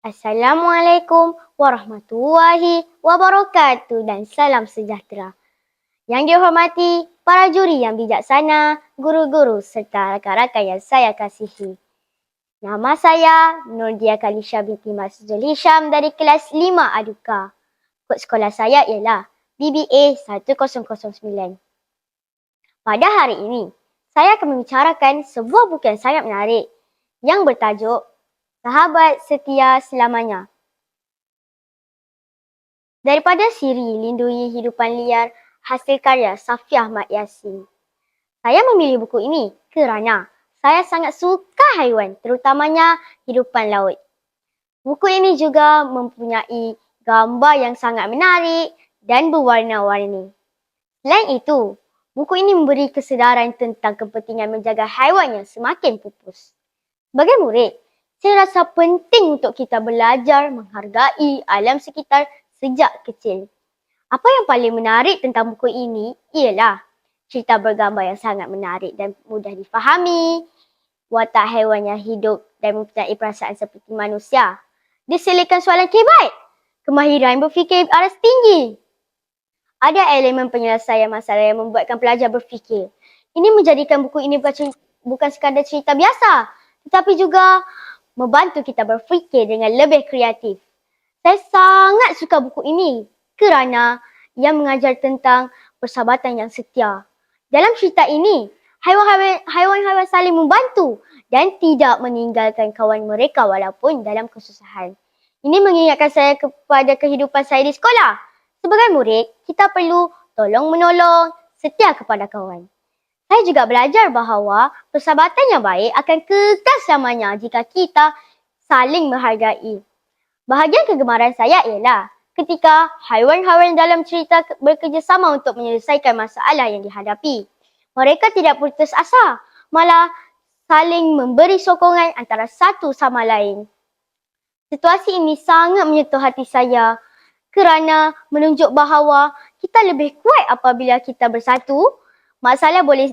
Assalamualaikum warahmatullahi wabarakatuh dan salam sejahtera. Yang dihormati para juri yang bijaksana, guru-guru serta rakan-rakan yang saya kasihi. Nama saya Nurdia Kalisha binti Masjidul Hisham dari kelas 5 Aduka. Kod sekolah saya ialah BBA 1009. Pada hari ini, saya akan membicarakan sebuah buku yang sangat menarik yang bertajuk Sahabat Setia Selamanya. Daripada siri Lindungi Hidupan Liar hasil karya Safiah Ahmad Yasin. Saya memilih buku ini kerana saya sangat suka haiwan, terutamanya hidupan laut. Buku ini juga mempunyai gambar yang sangat menarik dan berwarna-warni. Selain itu, buku ini memberi kesedaran tentang kepentingan menjaga haiwan yang semakin pupus. Sebagai murid, saya rasa penting untuk kita belajar menghargai alam sekitar sejak kecil. Apa yang paling menarik tentang buku ini ialah cerita bergambar yang sangat menarik dan mudah difahami, watak haiwan yang hidup dan mempunyai perasaan seperti manusia, diselitkan soalan kibat, kemahiran berfikir aras tinggi. Ada elemen penyelesaian masalah yang membuatkan pelajar berfikir. Ini menjadikan buku ini bukan sekadar cerita biasa, tetapi juga membantu kita berfikir dengan lebih kreatif. Saya sangat suka buku ini kerana ia mengajar tentang persahabatan yang setia. Dalam cerita ini, haiwan-haiwan saling membantu dan tidak meninggalkan kawan mereka walaupun dalam kesusahan. Ini mengingatkan saya kepada kehidupan saya di sekolah. Sebagai murid, kita perlu tolong-menolong, setia kepada kawan. Saya juga belajar bahawa persahabatan yang baik akan kekal selamanya jika kita saling menghargai. Bahagian kegemaran saya ialah ketika haiwan-haiwan dalam cerita bekerjasama untuk menyelesaikan masalah yang dihadapi. Mereka tidak putus asa, malah saling memberi sokongan antara satu sama lain. Situasi ini sangat menyentuh hati saya kerana menunjuk bahawa kita lebih kuat apabila kita bersatu. Masalah boleh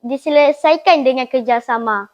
diselesaikan dengan kerjasama.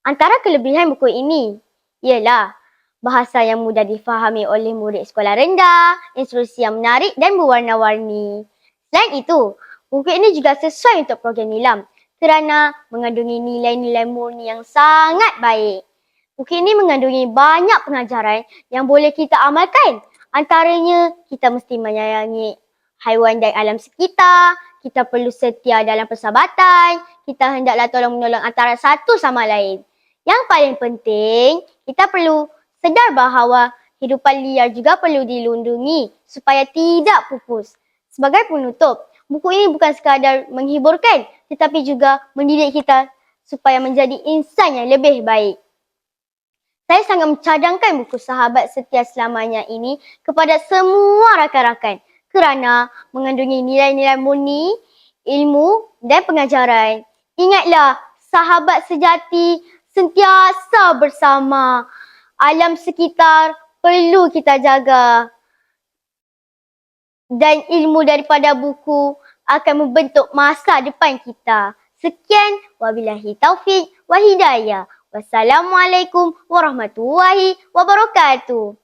Antara kelebihan buku ini ialah bahasa yang mudah difahami oleh murid sekolah rendah, instruksi yang menarik dan berwarna-warni. Selain itu, buku ini juga sesuai untuk program nilam kerana mengandungi nilai-nilai murni yang sangat baik. Buku ini mengandungi banyak pengajaran yang boleh kita amalkan. Antaranya, kita mesti menyayangi haiwan dan alam sekitar, kita perlu setia dalam persahabatan, kita hendaklah tolong-menolong antara satu sama lain. Yang paling penting, kita perlu sedar bahawa hidupan liar juga perlu dilindungi supaya tidak pupus. Sebagai penutup, buku ini bukan sekadar menghiburkan tetapi juga mendidik kita supaya menjadi insan yang lebih baik. Saya sangat mencadangkan buku Sahabat Setia Selamanya ini kepada semua rakan-rakan kerana mengandungi nilai-nilai murni, ilmu dan pengajaran. Ingatlah, sahabat sejati sentiasa bersama. Alam sekitar perlu kita jaga. Dan ilmu daripada buku akan membentuk masa depan kita. Sekian, wabillahi taufiq wa hidayah. Wassalamualaikum warahmatullahi wabarakatuh.